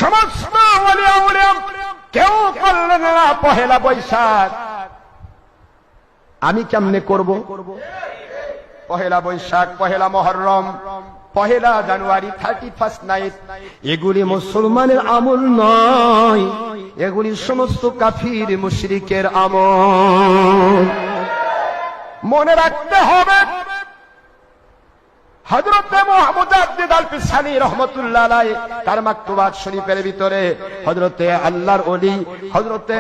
সমস্ত ওলিয়া উলিয়া কেউ করলেন না পহেলা বৈশাখ। আমি কেমনে করব? পহেলা বৈশাখ, পহেলা মুহররম, পহেলা জানুয়ারি, 31st নাইট, এগুলি মুসলমানের আমল নয়, এগুলি সমস্ত কাফির মুশরিকের আমল। মনে রাখতে হবে হযরতে মুহাম্মদ আল-ফিসানি রাহমাতুল্লাহ আলাইহি তার মাকতুবাত শরীফের ভিতরে হযরতে আল্লাহর ওলি হযরতে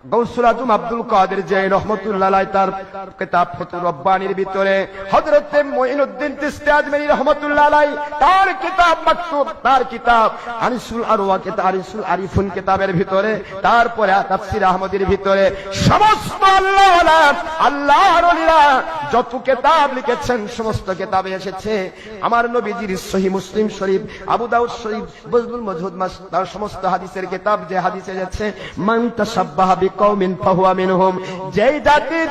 গৌসুল আজম আব্দুল কাদের জিলানী রাহমাতুল্লাহ আলাইহি তার কিতাব ফুতুর রব্বানির ভিতরে হযরতে মুঈনুদ্দিন চিশতি আজমিরি রাহমাতুল্লাহ আলাইহি তার কিতাব মাকতুব, তার কিতাব আনিসুল আরওয়া কিতাব আনিসুল আরিফুন কিতাবের ভিতরে, তারপরে তাফসীর আহমদের ভিতরে সমস্ত আল্লাহর ওলিরা যত কিতাব লিখেছেন সমস্ত কিতাবে এসেছে আমার নবীজির সহিহ মুসলিম শরীফ, আবু দাউদ শরীফ, বুজদুল মজহুদ তার সমস্ত হাদিসের কিতাব যে হাদিসে এসেছে মান তাশাব্বাহা বিকওমিন ফাহুয়া মিনহুম, যেই জাতির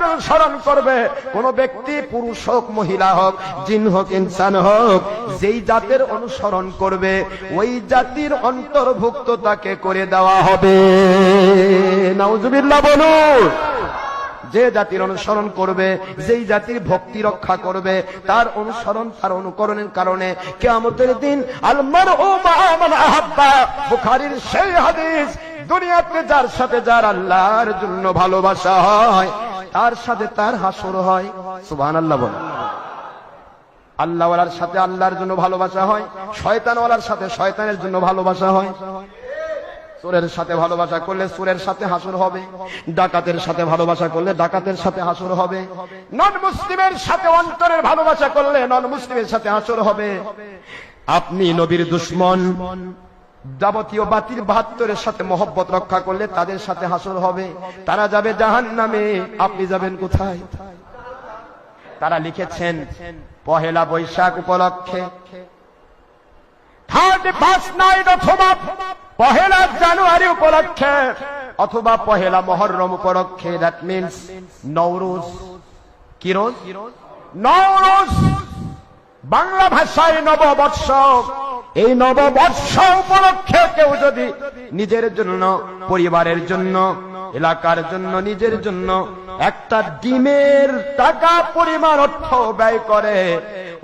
অনুসরণ করবে কোন ব্যক্তি পুরুষ হোক মহিলা হোক জিন হোক ইনসান হোক, যেই জাতের অনুসরণ করবে ওই জাতির অন্তর্ভুক্ত তাকে করে দেওয়া হবে। নাউজুবিল্লাহ বলুন। যে জাতির অনুসরণ করবে, যেই জাতির ভক্তি রক্ষা করবে, তার অনুসরণ তার অনুকরণের কারণে কিয়ামতের দিন আল মারউ মা'a মান আহাব্বা, বুখারীর সেই হাদিস, দুনিয়াতে যার সাথে যার আল্লাহর জন্য ভালোবাসা হয় তার সাথে তার হাসর হয়। সুবহানাল্লাহ বলেন। আল্লাহওয়ালার সাথে আল্লাহর জন্য ভালোবাসা হয়, শয়তানওয়ালার সাথে শয়তানের জন্য ভালোবাসা হয়। চোরের সাথে ভালোবাসা করলে চোরের সাথে হাসর হবে, ডাকাতের সাথে ভালোবাসা করলে ডাকাতের সাথে হাসর হবে, নন মুসলিমের সাথে অন্তরের ভালোবাসা করলে নন মুসলিমের সাথে হাসর হবে। আপনি নবীর দুশমন যাবতীয় বাতিল 72-এর সাথে মহব্বত রক্ষা করলে তাদের সাথে হাসর হবে, তারা যাবে জাহান্নামে, আপনি যাবেন কোথায়? তারা লিখেছেন পহেলা বৈশাখ উপলক্ষে 31st নাইট অথবা পহেলা জানুয়ারি উপলক্ষে অথবা পহেলা মুহররম উপলক্ষে, দ্যাট মিন্স নওরোজ। কি রোজ? নওরোজ, বাংলা ভাষায় নববর্ষ। এই নববর্ষ উপলক্ষে কেউ যদি নিজের জন্য, পরিবারের জন্য, এলাকার জন্য, নিজের জন্য একটা ডিমের টাকা পরিমাণ অর্থ ব্যয় করে,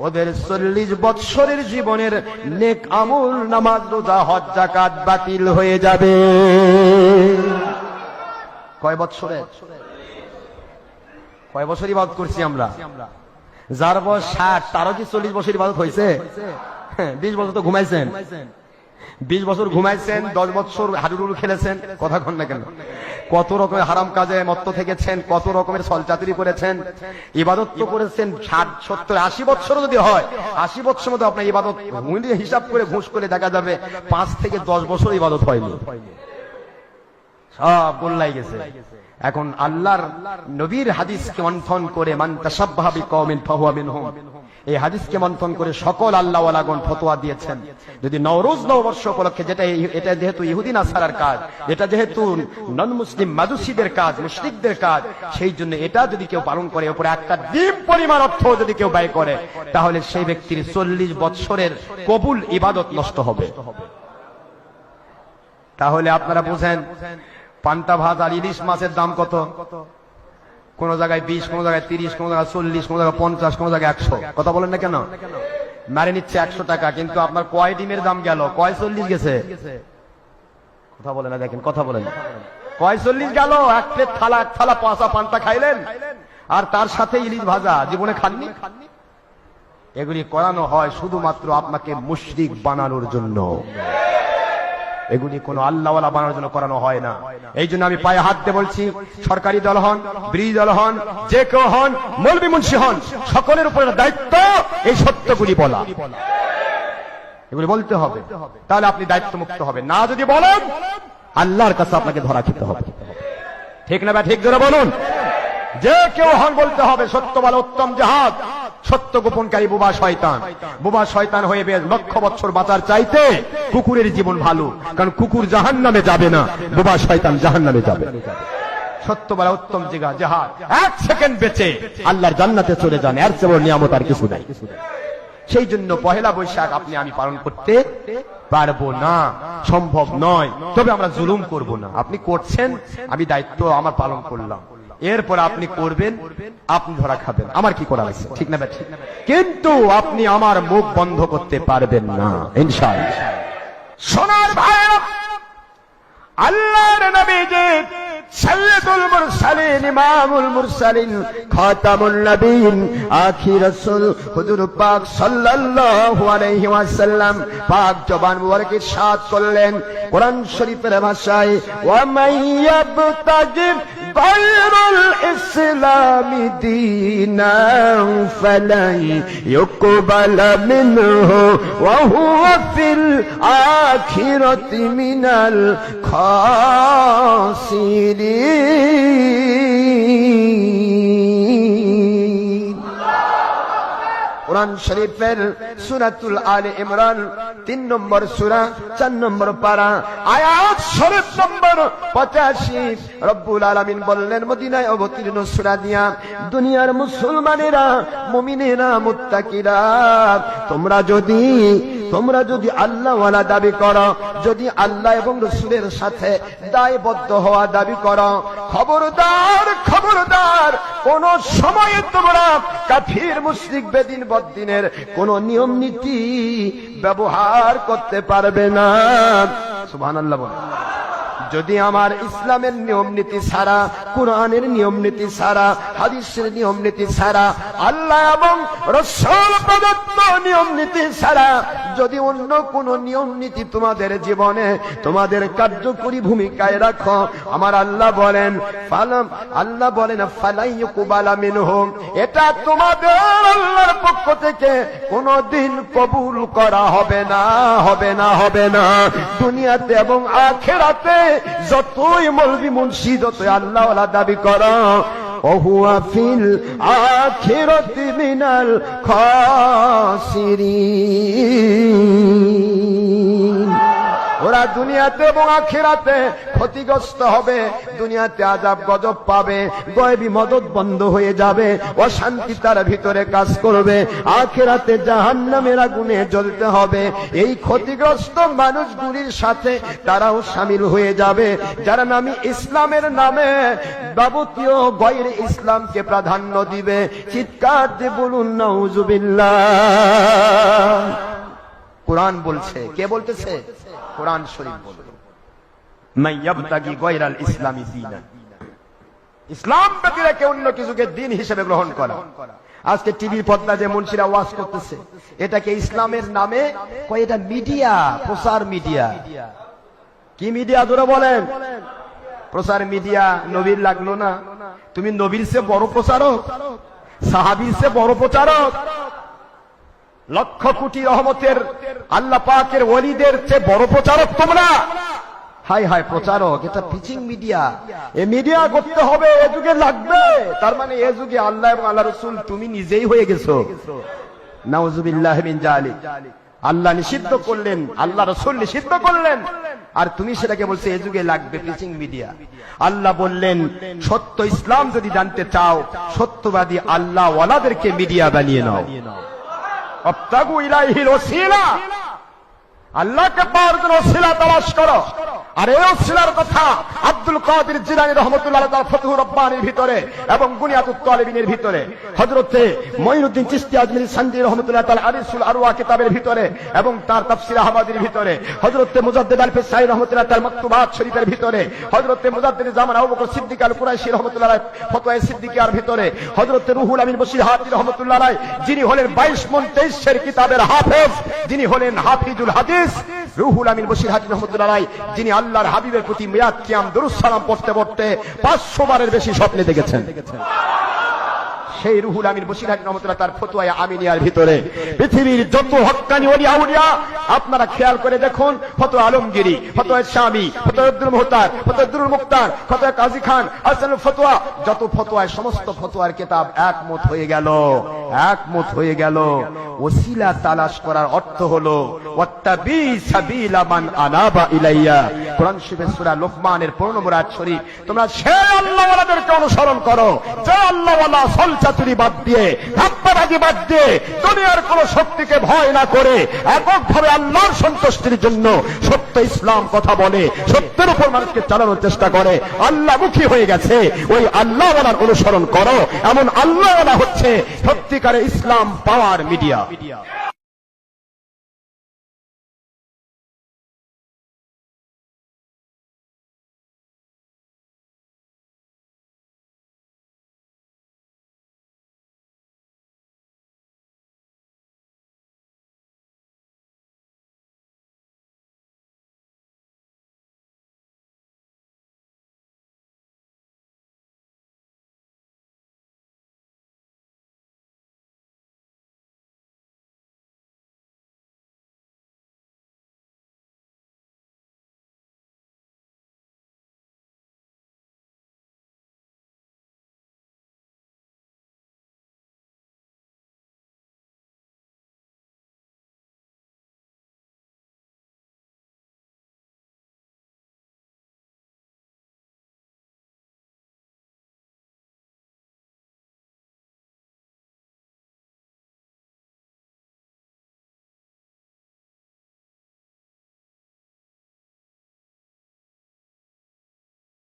ওদের 40 বৎসরের জীবনের নেক আমল, নামাজ, রোজা, হজ, যাকাত বাতিল হয়ে যাবে। কয় বৎসরে? কয় বছর ইবাদত করছি আমরা? যার বয়স 60 তারও কি 40 বছর ইবাদত হয়েছে? 20 বছর তো ঘুমাইছেন, 20 বছর ঘুমাইছেন, 10 বছর হাডুডুল খেলেছেন, কথা কন না কেন? কত রকমের হারাম কাজে মত্ত থেকেছেন, কত রকমের ছলচাতুরি করেছেন, ইবাদত তো করেছেন 60, 70, 80 বছর যদি হয়, 80 বছর মধ্যে আপনার ইবাদত হিসাব করে ঘুষ করে দেখা যাবে 5 থেকে 10 বছর ইবাদত হয়নি, সব গোল্লাই গেছে। এখন আল্লাহর নবীর হাদিসকে মন্থন করে মান তাশাব্বাহা বিকওমিন ফাহুয়া মিনহুম, এই হাদিসকে মন্থন করে সকল আল্লাহওয়ালাগণ ফতোয়া দিয়েছেন যদি নওরোজ নববর্ষ উপলক্ষে, এটা যেহেতু ইহুদি নাসারার কাজ, এটা যেহেতু নন মুসলিম মাজুসিদের কাজ, মুশরিকদের কাজ, সেই জন্য এটা যদি কেউ পালন করে, উপরে একটা ডিম পরিমাণ অর্থ যদি কেউ ব্যয় করে, তাহলে সেই ব্যক্তির 40 বৎসরের কবুল ইবাদত নষ্ট হবে। তাহলে আপনারা বুঝেন পান্তা ভাত আর ইলিশ মাছের দাম কত? কোন জায়গায় 20, কোন জায়গায় 30, কোন জায়গায় 40, কোন জায়গায় 50, কোন জায়গায় 100। কথা বলেন না কেন? মারে নিচ্ছে 100 টাকা, কিন্তু আপনার কয় ডিমের দাম গেল? কয় 40 গেছে? কথা বলেন না, দেখেন কথা বলেন, কয় 40 গেল? এক প্লেট থালা, এক থালা পাঁচা পান্তা খাইলেন, আর তার সাথে ইলিশ ভাজা, জীবনে খাননি। এগুলি করানো হয় শুধুমাত্র আপনাকে মুশরিক বানানোর জন্য, এগুলি কোন আল্লাহওয়ালা বানানোর জন্য করানো হয় না। এই জন্য আমি পায়ে হাত দিয়ে বলছি, সরকারি দল হন, বিরোধী দল হন, যে কেউ হন, মৌলবি মুন্সি হন, সকলের উপরে দায়িত্ব এই সত্যগুলি বলা, এগুলি বলতে হবে, তাহলে আপনি দায়িত্ব মুক্ত হবেন। না যদি বলেন আল্লাহর কাছে আপনাকে ধরা খেতে হবে। ঠিক না? ঠিক ধরে বলুন। যে কেউ হন বলতে হবে সত্য বলা উত্তম জিহাদ। সত্য গোপনকারী বোবা শয়তান, বোবা শয়তান হয়ে লক্ষ বছর বাঁচার চাইতে কুকুরের জীবন ভালো, কারণ কুকুর জাহান্নামে যাবে না, বোবা শয়তান জাহান্নামে যাবে। সত্য বলা উত্তম জিহাদ, 1 সেকেন্ড বেঁচে আল্লাহর জান্নাতে চলে যান, এর চেয়ে বড় নিয়ামত আর কিছু নাই। সেই জন্য পহেলা বৈশাখ আপনি আমি পালন করতে পারবো না, সম্ভব নয়। তবে আমরা জুলুম করব না। আপনি করছেন, আমি দায়িত্ব আমার পালন করলাম, এরপর আপনি করবেন, আপনি ধরা খাবেন, আমার কি করা আছে, ঠিক না? কিন্তু আপনি আমার মুখ বন্ধ করতে পারবেন না ইনশাআল্লাহ। সোনার ভাইরা, আল্লাহর নবী যে সাইয়্যিদুল মুরসালিন, ইমামুল মুরসালিন, খাতামুন নবীন, আখির রাসূল হুজুর পাক সাল্লাল্লাহু আলাইহি ওয়াসাল্লাম পাক জবান মুবারক ইরশাদ করলেন কোরআন শরীফের ভাষায়, ওয়া মাইয়াবতাগি গায়রুল ইসলামি দীনান ফালাই ইউকবালা মিনহু ওয়া হুয়া ফিল আখিরাতি মিনাল খাসিরিন। কোরআন শরীফের সূরাতুল আলে ইমরান 3 নম্বর সূরা 4 নম্বর পারা আয়াত শরীফ নম্বর 85 রব্বুল আলামিন বললেন মদিনায় অবতীর্ণ সূরা দিয়া, দুনিয়ার মুসলমানেরা, মুমিনেরা, মুত্তাকিরা, তোমরা যদি আল্লাহ ওয়ালা দাবি করো, যদি আল্লাহ এবং রাসূলের সাথে দায়বদ্ধ হওয়া দাবি করো, খবরদার খবরদার, কোন সময়ে তোমরা কাফির মুশরিক বেদিন বদ্দিনের কোন নিয়ম নীতি ব্যবহার করতে পারবে না। সুবহানাল্লাহ বলেন। যদি আমার ইসলামের নিয়ম নীতি ছাড়া, কোরআনের নিয়ম নীতি ছাড়া, হাদিসের নিয়ম নীতি ছাড়া, আল্লাহ এবং রাসূল প্রদত্ত নিয়ম নীতি ছাড়া যদি অন্য কোন নিয়ম নীতি তোমাদের জীবনে, তোমাদের কার্যকরী ভূমিকায় রাখো, আমার আল্লাহ বলেন ফালাই ইউকবালা মিনহুম, এটা তোমাদের আল্লাহর পক্ষ থেকে কোনদিন কবুল করা হবে না, হবে না, হবে না। দুনিয়াতে এবং আখিরাতে যতই মৌলভী মুন্সি, যতই আল্লাহ ওয়ালা দাবি করো, ওহুয়া ফিল আখিরাতি মিনাল খাসিরিন, ওরা দুনিয়াতে এবং আখিরাতে ক্ষতিগ্রস্ত হবে। দুনিয়াতে আযাব গজব পাবে, গায়বী মদদ বন্ধ হয়ে যাবে, অশান্তি তার ভিতরে কাজ করবে, আখিরাতে জাহান্নামের আগুনে জ্বলতে হবে। এই ক্ষতিগ্রস্ত মানুষগুলির সাথে তারাও শামিল হয়ে যাবে, যারা নামি ইসলামের নামে যাবতীয় গায়রে ইসলামকে প্রাধান্য দিবে। চিৎকার দিয়ে বলুন নাউযুবিল্লাহ। কোরআন বলছে, কে বলতেছে? কোরআন শরীফ বলছে, মাইয়াবতাগি গায়রাল ইসলামি দীনান, ইসলাম ব্যতীত কেউ অন্য কিছুকে দিন হিসেবে গ্রহণ করা। আজকে টিভির পর্দা যে মুন্সিরা ওয়াজ করতেছে, এটাকে ইসলামের নামে কয়, এটা মিডিয়া, প্রচার মিডিয়া। কি মিডিয়া জোরে বলেন? প্রচার মিডিয়া। নবীর লাগলো না? তুমি নবীর চেয়ে বড় প্রচারক, সাহাবীর চেয়ে বড় প্রচারক, লক্ষ কোটি রহমতের আল্লাহ পাকের ওলিদের চেয়ে বড় প্রচারক তোমরা। হাই হাই প্রচারক, এটা পিচিং মিডিয়া। এ মিডিয়া করতে হবে, এ যুগে লাগবে। তার মানে এ যুগে আল্লাহ এবং আল্লাহ রাসূল তুমি নিজেই হয়ে গেছো। নাউযুবিল্লাহি মিন যালিক। আল্লাহ নিষিদ্ধ করলেন, আল্লাহ রাসূল নিষিদ্ধ করলেন, আর তুমি সেটাকে বলছো এ যুগে লাগবে পিচিং মিডিয়া। আল্লাহ বললেন সত্য ইসলাম যদি জানতে চাও, সত্যবাদী আল্লাহ ওয়ালাদেরকে মিডিয়া বানিয়ে নাও। আবতাগু ইলাইহিল ওসিলা, আল্লাহকে পাওয়ার জন্য ওসিলা তালাশ করো। আর এই ওসিলার কথা আব্দুল কাদের জিলানী রাহমাতুল্লাহ আলাইহি তার ফতহু রব্বানির ভিতরে এবং বুনিয়াতুত তালিবিনের ভিতরে, হযরতে মঈনুদ্দিন চিশতি আজমিরি সানজি রাহমাতুল্লাহ তাআলা আরিসুল আরওয়া কিতাবের ভিতরে এবং তার তাফসীর আহমাদির ভিতরে, হযরতে মুজাদ্দিদ আল ফিসাই রাহমাতুল্লাহ তাআলা মাকতুবাত শরীফের ভিতরে, হযরতে মুজাদ্দিদ জামান আবু বকর সিদ্দিক আল কুরাইশি রাহমাতুল্লাহ আলাইহি ফতোয়া সিদ্দিকিয়ার ভিতরে, হযরতে রুহুল আমিন বশির হাদি রাহমাতুল্লাহ আলাইহি যিনি হলেন 22 মণ 23 এর কিতাবের হাফেজ, যিনি হলেন হাফিজুল হাদিস, রুহুল আমিন বশির হাদি রাহমাতুল্লাহ আলাইহি যিনি আল্লাহর হাবিবের প্রতি মিলাদ কিয়াম দরুদ সালাম পড়তে পড়তে 500 বারের বেশি স্বপ্নে দেখেছেন। সেই রুহুল আমিন বশির হাদি রাহমাতুল্লাহ তার ফতোয়া আমিনিয়ার ভিতরে পৃথিবীর যত হক্কানি ওলি আউলিয়া আপনারা খেয়াল করে দেখুন, ফতোয়া আলমগিরি, ফতোয়া শামী, ফতোয়া আব্দুল মুহতার, ফতোয়া আব্দুল মুখতার, ফতোয়া কাজী খান, আসল ফতোয়া, যত ফতোয়ায় সমস্ত ফতোয়ার কিতাব একমত হয়ে গেল, একমত হয়ে গেল। ওসিলা তালাশ করার অর্থ হলো ওয়াত্তাবি সাবিলা মান আনাবা ইলাইয়া। কোরআন শরীফের সূরা লোকমানের 15 নম্বর আয়াত শরীফ, তোমরা সেই আল্লাহওয়ালাদেরকে অনুসরণ করো যে আল্লাহওয়ালা সলচাতুর চুরি বাদ দিয়ে, ধাপ্পাবাজি বাদ দিয়ে, দুনিয়ার কোন শক্তিকে ভয় না করে এককভাবে আল্লাহর সন্তুষ্টির জন্য সত্য ইসলাম কথা বলে, সত্যের উপর মানুষকে চালানোর চেষ্টা করে, আল্লাহমুখী হয়ে গেছে, ওই আল্লাহওয়ালার অনুসরণ করো। এমন আল্লাহওয়ালা হচ্ছে সত্যিকারে ইসলাম পাওয়ার মিডিয়া।